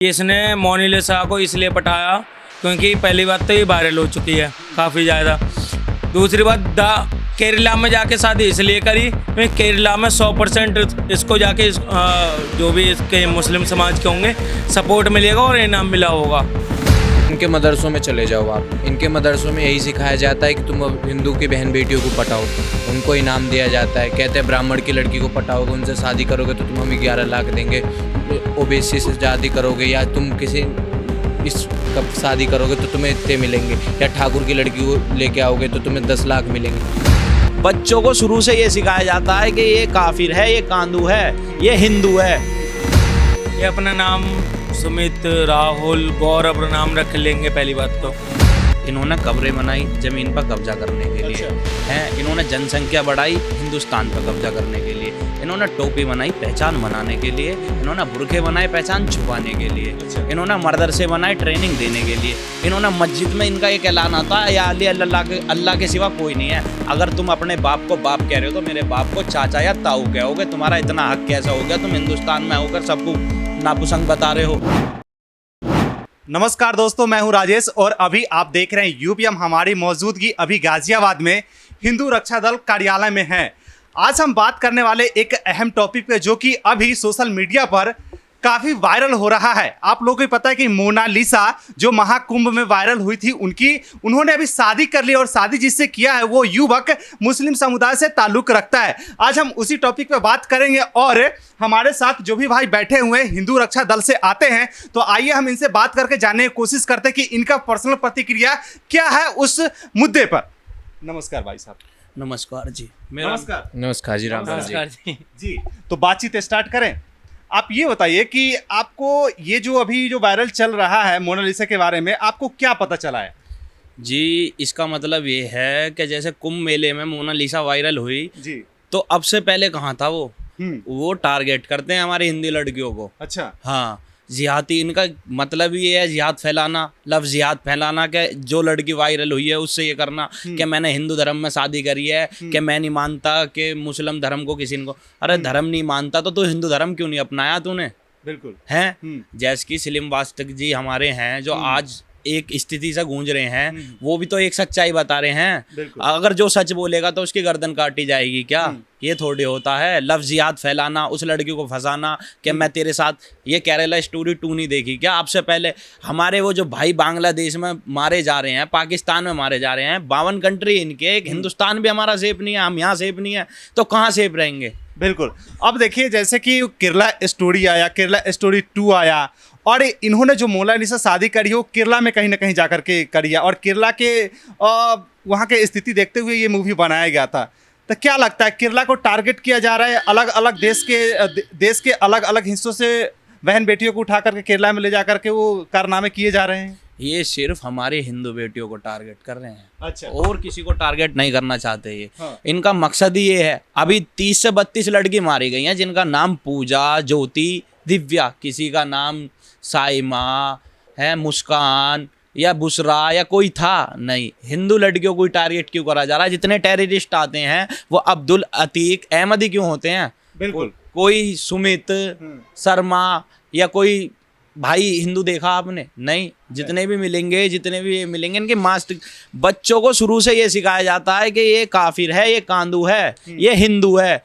इसने मोनालिसा को इसलिए पटाया क्योंकि पहली बात तो ये वायरल हो चुकी है काफ़ी ज़्यादा। दूसरी बात केरला में जाके शादी इसलिए करी क्योंकि केरला में 100% इसको जाके जो भी इसके मुस्लिम समाज के होंगे सपोर्ट मिलेगा और इनाम मिला होगा। इनके मदरसों में चले जाओ आप, इनके मदरसों में यही सिखाया जाता है कि तुम हिंदू की बहन बेटियों को पटाओ, उनको इनाम दिया जाता है। कहते हैं ब्राह्मण की लड़की को पटाओगे, उनसे शादी करोगे तो तुम हमें 11 लाख देंगे, ओबीसी से शादी करोगे या तुम किसी इस कब शादी करोगे तो तुम्हें इतने मिलेंगे, या ठाकुर की लड़की को लेके आओगे तो तुम्हें 10 लाख मिलेंगे। बच्चों को शुरू से ये सिखाया जाता है कि ये काफिर है, ये कांदू है, ये हिंदू है। ये अपना नाम सुमित, राहुल, गौरव नाम रख लेंगे पहली बात तो। इन्होंने कब्रें बनाई ज़मीन पर कब्जा करने के लिए हैं, इन्होंने जनसंख्या बढ़ाई हिंदुस्तान पर कब्जा करने के लिए, इन्होंने टोपी बनाई पहचान बनाने के लिए, इन्होंने बुरखे बनाए पहचान छुपाने के लिए, इन्होंने मदरसे बनाए ट्रेनिंग देने के लिए, इन्होंने मस्जिद में इनका एक ऐलान आता है या अल्लाह के सिवा कोई नहीं है। अगर तुम अपने बाप को बाप कह रहे हो तो मेरे बाप को चाचा या ताऊ कहोगे। तुम्हारा इतना हक कैसा हो गया, तुम हिंदुस्तान में होकर सबको नापुसंग बता रहे हो। नमस्कार दोस्तों, मैं हूं राजेश और अभी आप देख रहे हैं यूपीएम। हमारी मौजूदगी अभी गाजियाबाद में हिंदू रक्षा दल कार्यालय में है। आज हम बात करने वाले एक अहम टॉपिक पे जो कि अभी सोशल मीडिया पर काफ़ी वायरल हो रहा है। आप लोगों को पता है कि मोनालिसा जो महाकुंभ में वायरल हुई थी उन्होंने अभी शादी कर ली और शादी जिससे किया है वो युवक मुस्लिम समुदाय से ताल्लुक़ रखता है। आज हम उसी टॉपिक पे बात करेंगे और हमारे साथ जो भी भाई बैठे हुए हैं हिंदू रक्षा दल से आते हैं, तो आइए हम इनसे बात करके जानने की कोशिश करते हैं कि इनका पर्सनल प्रतिक्रिया क्या है उस मुद्दे पर। नमस्कार भाई साहब। नमस्कार जी। नमस्कार। नमस्कार जी। राम राम जी। जी, तो बातचीत स्टार्ट करें। आप ये बताइए कि आपको ये जो अभी जो वायरल चल रहा है मोनालिसा के बारे में, आपको क्या पता चला है? जी, इसका मतलब ये है कि जैसे कुंभ मेले में मोनालिसा वायरल हुई जी, तो अब से पहले कहाँ था वो टारगेट करते हैं हमारी हिंदी लड़कियों को। अच्छा। हाँ, जिहादी, इनका मतलब ये है जिहाद फैलाना, लफ्ज़ जिहाद फैलाना कि जो लड़की वायरल हुई है उससे ये करना कि मैंने हिंदू धर्म में शादी करी है, कि मैं नहीं मानता कि मुस्लिम धर्म को किसी को। अरे धर्म नहीं मानता तो तू हिंदू धर्म क्यों नहीं अपनाया तूने? बिल्कुल हैं जैसे कि सलीम वास्तव जी हमारे हैं जो आज एक स्थिति से गूंज रहे हैं, वो भी तो एक सच्चाई बता रहे हैं। अगर जो सच बोलेगा तो उसकी गर्दन काटी जाएगी क्या? ये थोड़ी होता है। लफ्ज़ियात फैलाना, उस लड़की को फंसाना कि मैं तेरे साथ। ये केरला स्टोरी 2 नहीं देखी क्या आपसे पहले? हमारे वो जो भाई बांग्लादेश में मारे जा रहे हैं, पाकिस्तान में मारे जा रहे हैं, 52 कंट्री इनके, एक हिंदुस्तान भी हमारा सेफ नहीं है, हम यहाँ सेफ नहीं है तो कहाँ सेफ रहेंगे? बिल्कुल। अब देखिए जैसे कि केरला स्टोरी आया, केरला स्टोरी 2 आया और इन्होंने जो मोनालिसा शादी करी हो केरला में कहीं ना कहीं जाकर के करी है और केरला के वहाँ के स्थिति देखते हुए ये मूवी बनाया गया था। तो क्या लगता है केरला को टारगेट किया जा रहा है? अलग अलग देश के अलग अलग हिस्सों से बहन बेटियों को उठा करके केरला में ले जा करके वो कारनामे किए जा रहे हैं? ये सिर्फ हमारे हिंदू बेटियों को टारगेट कर रहे हैं। अच्छा। और किसी को टारगेट नहीं करना चाहते ये। हाँ। इनका मकसद ही ये है। अभी 30 से 32 लड़की मारी गई हैं जिनका नाम पूजा, ज्योति, दिव्या, किसी का नाम साइमा है, मुस्कान या बुसरा या कोई था नहीं। हिंदू लड़कियों को टारगेट क्यों करा जा रहा है? जितने टेररिस्ट आते हैं वो अब्दुल अतीक अहमदी क्यों होते हैं? बिल्कुल। कोई सुमित शर्मा या कोई भाई हिंदू देखा आपने? नहीं। जितने भी मिलेंगे इनके मास्ट बच्चों को शुरू से ये सिखाया जाता है कि ये काफिर है, ये कांदू है, ये हिंदू है।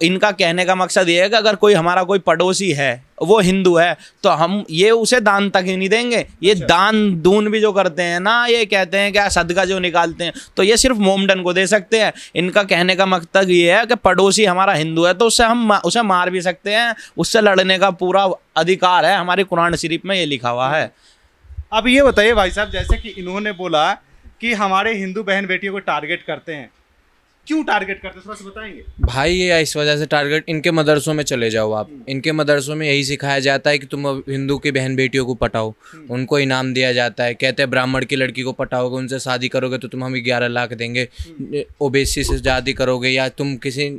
इनका कहने का मकसद ये है कि अगर कोई हमारा कोई पड़ोसी है वो हिंदू है तो हम ये उसे दान तक ही नहीं देंगे। ये दान दून भी जो करते हैं ना, ये कहते हैं कि सदका जो निकालते हैं तो ये सिर्फ मोमडन को दे सकते हैं। इनका कहने का मकसद ये है कि पड़ोसी हमारा हिंदू है तो उससे हम उसे मार भी सकते हैं, उससे लड़ने का पूरा अधिकार है। हमारे कुरान शरीफ में ये लिखा हुआ है। अब ये बताइए भाई साहब, जैसे कि इन्होंने बोला कि हमारे हिंदू बहन बेटियों को टारगेट करते हैं, क्यों टारगेट करते हैं थोड़ा सा बताएंगे? भाई ये इस वजह से टारगेट, इनके मदरसों में चले जाओ आप, इनके मदरसों में यही सिखाया जाता है कि तुम हिंदू की बहन बेटियों को पटाओ, उनको इनाम दिया जाता है। कहते हैं ब्राह्मण की लड़की को पटाओगे, उनसे शादी करोगे तो तुम हमें 11 लाख देंगे, ओबीसी से शादी करोगे या तुम किसी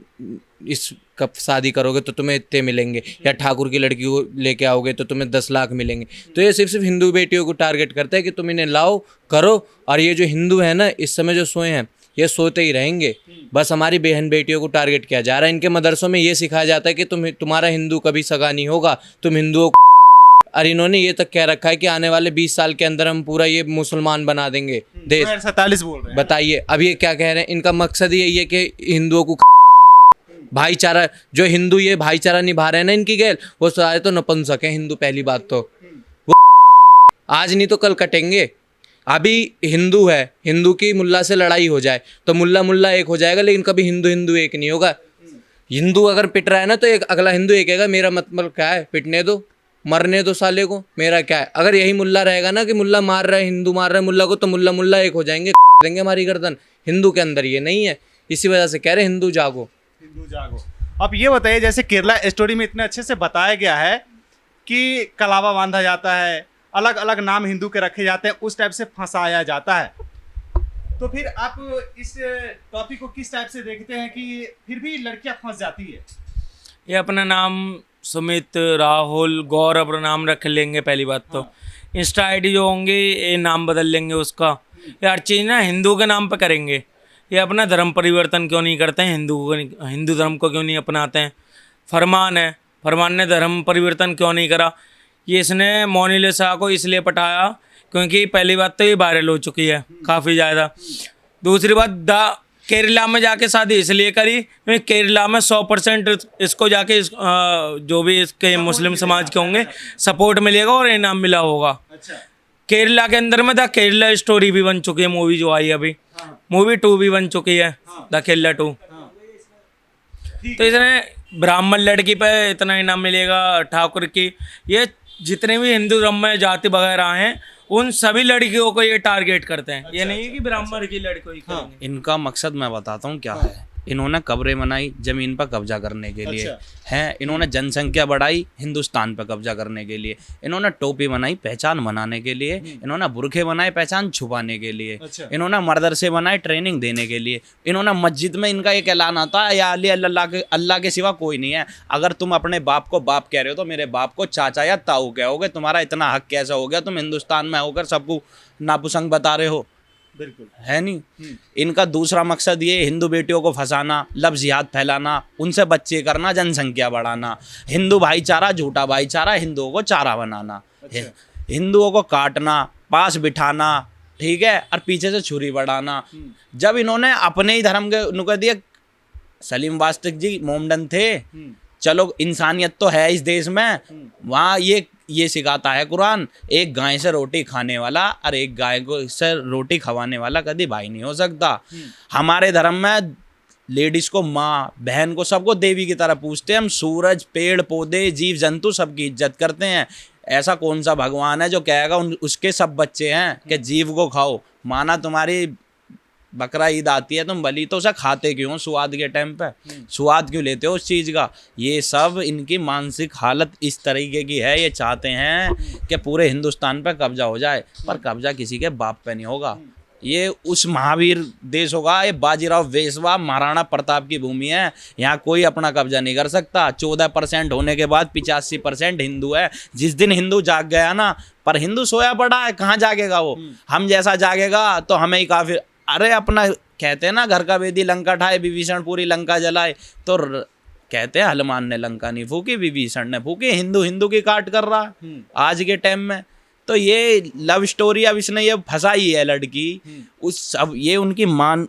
इस कब शादी करोगे तो तुम्हें इतने मिलेंगे, या ठाकुर की लड़की को लेके आओगे तो तुम्हें 10 लाख मिलेंगे। तो ये सिर्फ हिंदू बेटियों को टारगेट करता है कि तुम इन्हें लाओ करो, और ये जो हिंदू है ना इस समय जो सोए हैं ये सोते ही रहेंगे। बस हमारी बहन बेटियों को टारगेट किया जा रहा है। इनके मदरसों में ये सिखाया जाता है कि तुम्हारा हिंदू कभी सगा नहीं होगा, तुम हिंदुओं और इन्होंने ये तक कह रखा है कि आने वाले 20 साल के अंदर हम पूरा ये मुसलमान बना देंगे देश। 2047 बोल रहे हैं। बताइए अब ये क्या कह रहे हैं? इनका मकसद यही है कि हिंदुओं को भाईचारा, जो हिंदू ये भाईचारा निभा रहे हैं ना इनकी गैल, वो सारे तो नपुंसक हैं हिंदू। पहली बात तो वो आज नहीं तो कल कटेंगे। अभी हिंदू है, हिंदू की मुल्ला से लड़ाई हो जाए तो मुल्ला मुल्ला एक हो जाएगा, लेकिन कभी हिंदू हिंदू एक नहीं होगा। हिंदू अगर पिट रहा है ना तो एक अगला हिंदू एक कहेगा मेरा मतलब क्या है, पिटने दो, मरने दो साले को, मेरा क्या है। अगर यही मुल्ला रहेगा ना कि मुल्ला मार रहा है, हिंदू मार रहा है मुल्ला को, तो मुल्ला मुल्ला एक हो जाएंगे, देंगे हमारी गर्दन। हिंदू के अंदर ये नहीं है, इसी वजह से कह रहे हिंदू जागो। हिंदू जागो। अब ये बताइए, जैसे केरला स्टोरी में इतने अच्छे से बताया गया है कि कलावा बांधा जाता है, अलग अलग नाम हिंदू के रखे जाते हैं, उस टाइप से फंसाया जाता है, तो फिर आप इस टॉपिक को किस टाइप से देखते हैं कि फिर भी लड़कियां फंस जाती है? ये अपना नाम सुमित, राहुल, गौरव नाम रख लेंगे पहली बात तो। इंस्टा आईडी जो होंगे ये नाम बदल लेंगे उसका। ये हर चीज़ ना हिंदू के नाम पे करेंगे। ये अपना धर्म परिवर्तन क्यों नहीं करते हैं, हिंदू धर्म को क्यों नहीं अपनाते हैं? फरमान है, फरमान ने धर्म परिवर्तन क्यों नहीं करा? ये इसने मोनालिसा को इसलिए पटाया क्योंकि पहली बात तो ये वायरल हो चुकी है काफ़ी ज़्यादा। दूसरी बात केरला में जाके शादी इसलिए करी क्योंकि केरला में 100% इसको जाके जो भी इसके मुस्लिम समाज के होंगे सपोर्ट मिलेगा और इनाम मिला होगा। अच्छा। केरला के अंदर में द केरला स्टोरी भी बन चुकी है, मूवी जो आई अभी, मूवी 2 भी बन चुकी है, द केरला 2। तो इसने ब्राह्मण लड़की पे इतना इनाम मिलेगा, ठाकुर की, ये जितने भी हिंदू धर्म में जाति वगैरह हैं उन सभी लड़कियों को ये टारगेट करते हैं। ये नहीं है कि ब्राह्मण की लड़कियों ही करेंगे। इनका मकसद मैं बताता हूँ क्या है। इन्होंने कब्रें बनाई जमीन पर कब्जा करने के लिए, हैं। इन्होंने जनसंख्या बढ़ाई हिंदुस्तान पर कब्जा करने के लिए। इन्होंने टोपी बनाई पहचान बनाने के लिए। इन्होंने बुरखे बनाए पहचान छुपाने के लिए। इन्होंने मदरसे बनाए ट्रेनिंग देने के लिए। इन्होंने मस्जिद में इनका एक ऐलान आता है, या अल्लाह के सिवा कोई नहीं है। अगर तुम अपने बाप को बाप कह रहे हो तो मेरे बाप को चाचा या ताऊ कहोगे। तुम्हारा इतना हक कैसा हो गया, तुम हिंदुस्तान में होकर सबको नापुसंग बता रहे हो? बिल्कुल है नहीं। इनका दूसरा मकसद ये हिंदू बेटियों को फंसाना, लफ्ज़ जिहाद फैलाना, उनसे बच्चे करना, जनसंख्या बढ़ाना, हिंदू भाईचारा झूठा भाईचारा, हिंदुओं को चारा बनाना, हिंदुओं को काटना, पास बिठाना, ठीक है, और पीछे से छुरी बढ़ाना। जब इन्होंने अपने ही धर्म के नुकड़ दिए, सलीम वास्तव जी मोमडन थे, चलो इंसानियत तो है इस देश में, वहाँ ये सिखाता है कुरान, एक गाय से रोटी खाने वाला और एक गाय को से रोटी खवाने वाला कभी भाई नहीं हो सकता। हमारे धर्म में लेडीज को माँ बहन को सबको देवी की तरह पूजते हैं हम। सूरज, पेड़ पौधे, जीव जंतु सबकी इज्जत करते हैं। ऐसा कौन सा भगवान है जो कहेगा उसके सब बच्चे हैं कि जीव को खाओ? माना तुम्हारी बकरा ईद आती है, तुम बलि तो उसे खाते क्यों? स्वाद के टाइम पे स्वाद क्यों लेते हो उस चीज़ का? ये सब इनकी मानसिक हालत इस तरीके की है। ये चाहते हैं कि पूरे हिंदुस्तान पे कब्जा हो जाए, पर कब्जा किसी के बाप पे नहीं होगा। ये उस महावीर देश होगा, ये बाजीराव वेशवा महाराणा प्रताप की भूमि है। यहाँ कोई अपना कब्जा नहीं कर सकता। 14% होने के बाद 85% हिंदू है। जिस दिन हिंदू जाग गया ना, पर हिंदू सोया पड़ा है, कहाँ जागेगा वो? हम जैसा जागेगा तो हमें ही काफी। अरे अपना कहते हैं ना, घर का वेदी लंका ठाए, विभीषण पूरी लंका जलाए। तो कहते हैं हनुमान ने लंका नहीं फूकी, विभीषण ने फूकी। हिंदू की काट कर रहा आज के टाइम में। तो ये लव स्टोरी अब इसने ये फंसाई है लड़की उस सब। ये उनकी मान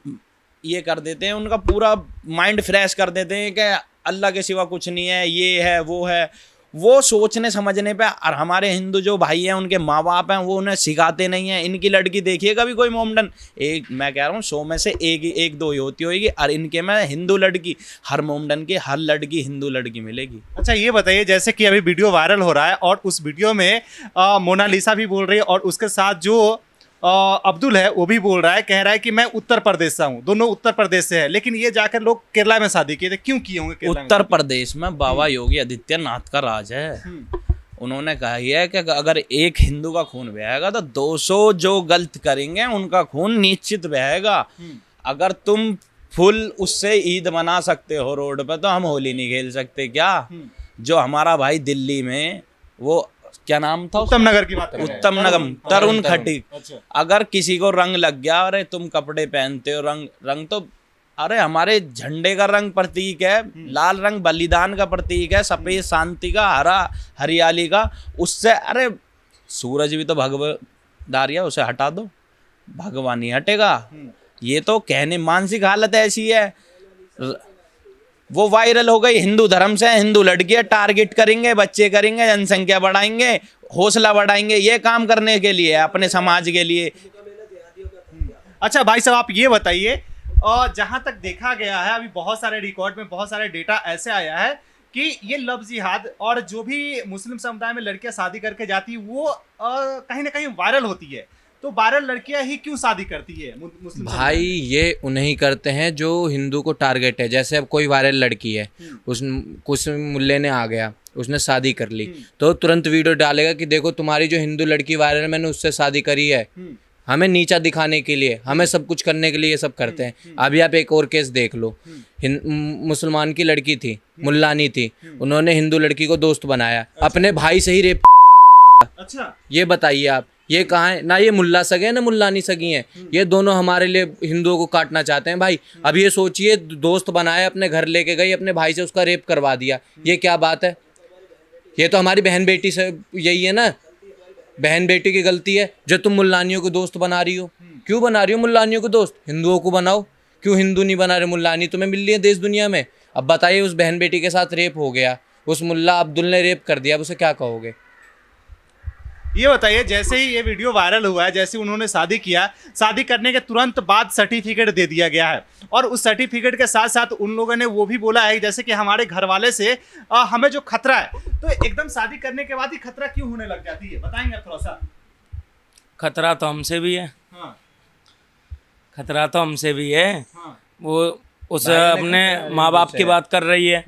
ये कर देते हैं, उनका पूरा माइंड फ्रेश कर देते हैं कि अल्लाह के सिवा कुछ नहीं है, ये है वो है। वो सोचने समझने पे, और हमारे हिंदू जो भाई हैं उनके माँ बाप हैं वो उन्हें सिखाते नहीं हैं। इनकी लड़की देखिए कभी कोई मोमडन, एक मैं कह रहा हूँ 100 में से एक दो ही होती होगी, और इनके में हिंदू लड़की, हर मोमडन की हर लड़की हिंदू लड़की मिलेगी। अच्छा ये बताइए, जैसे कि अभी वीडियो वायरल हो रहा है और उस वीडियो में मोनालिसा भी बोल रही है और उसके साथ जो अब्दुल है वो भी बोल रहा है, कह रहा है कि मैं उत्तर प्रदेश से हूँ, दोनों उत्तर प्रदेश से है, लेकिन ये जाकर लोग केरला में शादी किए थे। क्यों किए होंगे केरला में? उत्तर प्रदेश में बाबा योगी आदित्यनाथ का राज है। उन्होंने कहा है कि अगर एक हिंदू का खून बहेगा तो 200 जो गलत करेंगे उनका खून निश्चित बहेगा। अगर तुम फुल उससे ईद मना सकते हो रोड पर, तो हम होली नहीं खेल सकते क्या? जो हमारा भाई दिल्ली में, वो क्या नाम था? उत्तम नगर की बात कर रहे हैं। उत्तम नगर, तरुण खटीक। अच्छा। अगर किसी को रंग लग गया, अरे तुम कपड़े पहनते हो रंग तो अरे हमारे झंडे का रंग प्रतीक है, लाल रंग बलिदान का प्रतीक है, सफेद शांति का, हरा हरियाली का। उससे अरे सूरज भी तो भगवदारी है, उसे हटा दो, भगवान ही हटेगा। ये तो कहने, मानसिक हालत ऐसी है। वो वायरल हो गई हिंदू धर्म से, हिंदू लड़कियां टारगेट करेंगे, बच्चे करेंगे, जनसंख्या बढ़ाएंगे, हौसला बढ़ाएंगे, ये काम करने के लिए, अपने समाज के लिए। अच्छा भाई साहब, आप ये बताइए, और जहां तक देखा गया है अभी बहुत सारे रिकॉर्ड में बहुत सारे डेटा ऐसे आया है कि ये लव जिहाद और जो भी मुस्लिम समुदाय में लड़कियां शादी करके जाती वो कहीं ना कहीं वायरल होती है। तो वायरल लड़कियां ही क्यों शादी करती है मुस्लिम भाई? ये उन्हीं करते हैं जो हिंदू को टारगेट है। जैसे अब कोई वायरल लड़की है, उस कुछ मुल्ले ने आ गया, उसने शादी कर ली, तो तुरंत वीडियो डालेगा कि देखो तुम्हारी जो हिंदू लड़की वायरल है, मैंने उससे शादी करी है। हमें नीचा दिखाने के लिए, हमें सब कुछ करने के लिए ये सब करते हैं। अभी आप एक और केस देख लो, मुसलमान की लड़की थी, मुल्लानी थी, उन्होंने हिंदू लड़की को दोस्त बनाया, अपने भाई से ही रेप। अच्छा, ये बताइए आप, ये कहाँ है? ना ये मुल्ला सगे हैं ना मुल्लानी सगी हैं, ये दोनों हमारे लिए हिंदुओं को काटना चाहते हैं भाई। अब ये सोचिए, दोस्त बनाया, अपने घर लेके गई, अपने भाई से उसका रेप करवा दिया, ये क्या बात है? ये तो हमारी बहन बेटी से यही है ना, बहन बेटी की गलती है जो तुम मुल्लानियों को दोस्त बना रही हो। क्यों बना रही हो मुल्लानियों को दोस्त? हिंदुओं को बनाओ, क्यों हिंदू नहीं बना रहे? मुल्लानी तुम्हें मिल रही है देश दुनिया में। अब बताइए, उस बहन बेटी के साथ रेप हो गया, उस मुल्ला अब्दुल ने रेप कर दिया, अब उसे क्या कहोगे? ये बताइए, जैसे ही ये वीडियो वायरल हुआ है, जैसे उन्होंने शादी किया, शादी करने के तुरंत बाद सर्टिफिकेट दे दिया गया है, और उस सर्टिफिकेट के साथ साथ उन लोगों ने वो भी बोला है जैसे कि हमारे घर वाले से हमें जो खतरा है, तो एकदम शादी करने के बाद ही खतरा क्यों होने लग जाती है, बताएंगे थोड़ा सा? खतरा तो हमसे भी है, हाँ, खतरा तो हमसे भी है। हाँ, वो उस अपने माँ बाप की बात कर रही है,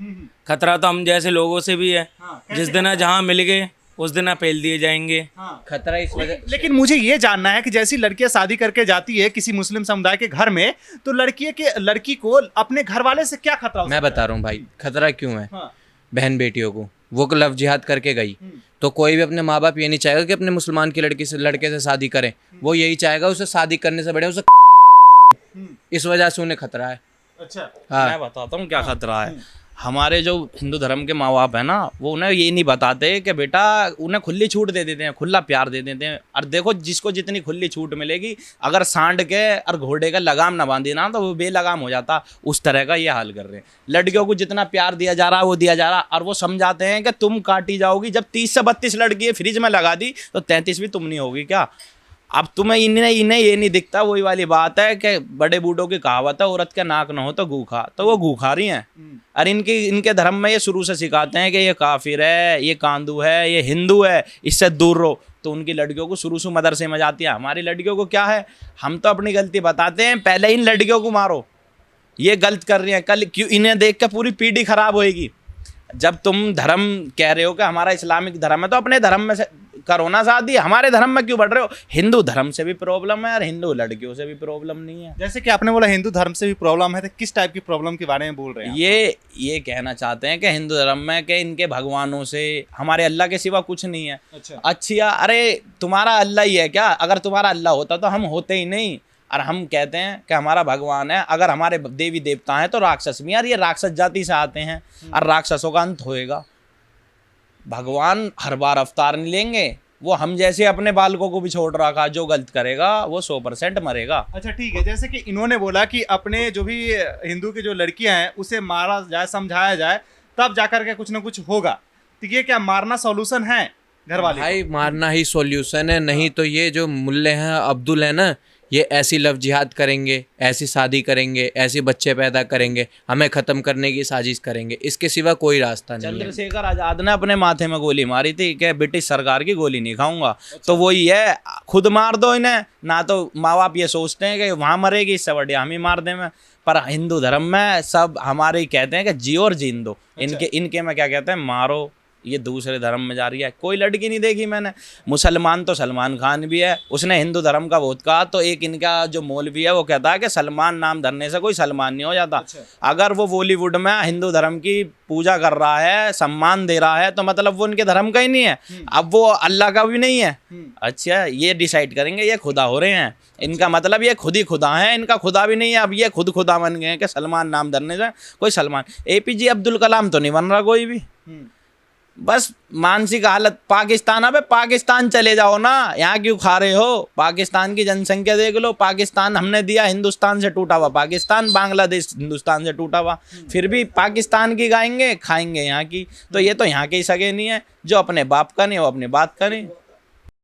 खतरा तो हम जैसे लोगों से भी है। हाँ, जिस दिन जहाँ मिल गए उस दिन पेल दिए जाएंगे। हाँ। खतरा इस वजह, लेकिन मुझे ये जानना है कि जैसी लड़कियां शादी करके जाती है किसी मुस्लिम समुदाय के घर में, तो लड़की को अपने घर वाले से क्या खतरा हो मैं सकता बता रहा हूँ भाई, खतरा क्यों है? हाँ, बहन बेटियों को वो लव जिहाद करके गई, तो कोई भी अपने माँ बाप ये नहीं चाहेगा कि अपने मुसलमान की लड़के से शादी करें। वो यही चाहेगा उसे शादी करने से बढ़िया उसे, इस वजह से उन्हें खतरा है। अच्छा, हाँ, मैं बताता हूँ क्या खतरा है। हमारे जो हिंदू धर्म के माँ बाप है ना, वो उन्हें ये नहीं बताते कि बेटा, उन्हें खुली छूट दे देते हैं, खुला प्यार दे देते हैं। और देखो, जिसको जितनी खुली छूट मिलेगी, अगर सांड के और घोड़े का लगाम ना बांधी ना, तो वो बेलगाम हो जाता। उस तरह का ये हाल कर रहे हैं। लड़कियों को जितना प्यार दिया जा रहा है वो दिया जा रहा है, और वो समझाते हैं कि तुम काटी जाओगी। जब 30 से 32 लड़की फ्रिज में लगा दी, तो 33वीं तुम नहीं होगी क्या? अब तुम्हें इन्हें ये नहीं दिखता। वही वाली बात है कि बड़े बूढ़ों की कहावत है, औरत का नाक न हो तो गूखा, तो वो गूखा रही हैं। और इनके धर्म में ये शुरू से सिखाते हैं कि ये काफिर है, ये कांदू है, ये हिंदू है, इससे दूर रहो। तो उनकी लड़कियों को शुरू से मदरसे में जाती है। हमारी लड़कियों को क्या है, हम तो अपनी गलती बताते हैं, पहले इन लड़कियों को मारो, ये गलत कर रही हैं, कल क्यों इन्हें देख कर पूरी पीढ़ी खराब होएगी। जब तुम धर्म कह रहे हो कि हमारा इस्लामिक धर्म है, तो अपने धर्म में से करो ना शादी, हमारे धर्म में क्यों बढ़ रहे हो? हिंदू धर्म से भी प्रॉब्लम है और हिंदू लड़कियों से भी प्रॉब्लम नहीं है। जैसे कि आपने बोला हिंदू धर्म से भी प्रॉब्लम है, तो किस टाइप की प्रॉब्लम के बारे में बोल रहे हैं? ये कहना चाहते हैं कि हिंदू धर्म में कि इनके भगवानों से हमारे अल्लाह के सिवा कुछ नहीं है। अच्छा, अच्छा, अरे तुम्हारा अल्लाह ही है क्या? अगर तुम्हारा अल्लाह होता तो हम होते ही नहीं। और हम कहते हैं कि हमारा भगवान है। अगर हमारे देवी देवता हैं तो राक्षस भी, यार ये राक्षस जाति से आते हैं और राक्षसों का अंत होएगा। भगवान हर बार अवतार नहीं लेंगे। वो हम जैसे अपने बालकों को भी छोड़ रखा, जो गलत करेगा वो 100% मरेगा। अच्छा ठीक है, जैसे कि इन्होंने बोला कि अपने जो भी हिंदू की जो लड़कियां हैं उसे मारा जाए, समझाया जाए, तब जाकर के कुछ ना कुछ होगा। तो ये क्या मारना सॉल्यूशन है घर वाले? भाई मारना ही सॉल्यूशन है, नहीं तो ये जो मुल्ले हैं अब्दुल है ना, ये ऐसी लव जिहाद करेंगे, ऐसी शादी करेंगे, ऐसे बच्चे पैदा करेंगे, हमें ख़त्म करने की साजिश करेंगे। इसके सिवा कोई रास्ता नहीं है। चंद्रशेखर आजाद ने अपने माथे में गोली मारी थी कि ब्रिटिश सरकार की गोली नहीं खाऊंगा। तो वही है, खुद मार दो इन्हें ना। तो माँ बाप ये सोचते हैं कि वहाँ मरेगी, इससे बढ़िया हम ही मार दें। पर हिंदू धर्म में सब हमारे ही कहते हैं कि जियो और जीन दो। इनके में क्या कहते हैं, मारो ये दूसरे धर्म में जा रही है। कोई लड़की नहीं देखी मैंने। मुसलमान तो सलमान खान भी है, उसने हिंदू धर्म का बहुत कहा। तो एक इनका जो मौलवी है वो कहता है कि सलमान नाम धरने से कोई सलमान नहीं हो जाता। अगर वो बॉलीवुड में हिंदू धर्म की पूजा कर रहा है, सम्मान दे रहा है, तो मतलब वो उनके धर्म का ही नहीं है। अब वो अल्लाह का भी नहीं है। अच्छा, ये डिसाइड करेंगे ये खुदा हो रहे हैं। इनका मतलब ये खुद ही खुदा हैं, इनका खुदा भी नहीं है। अब ये खुद खुदा बन गए हैं कि सलमान नाम धरने से कोई सलमान। APJ अब्दुल कलाम तो नहीं बन रहा कोई भी। बस मानसिक हालत। पाकिस्तान, अबे पाकिस्तान चले जाओ ना, यहाँ क्यों खा रहे हो? पाकिस्तान की जनसंख्या देख लो। पाकिस्तान हमने दिया, हिंदुस्तान से टूटा हुआ पाकिस्तान, बांग्लादेश हिंदुस्तान से टूटा हुआ, फिर भी पाकिस्तान की गाएंगे, खाएंगे यहाँ की। तो ये तो यहाँ के ही सगे नहीं है। जो अपने बाप का नहीं वो अपने बात का नहीं।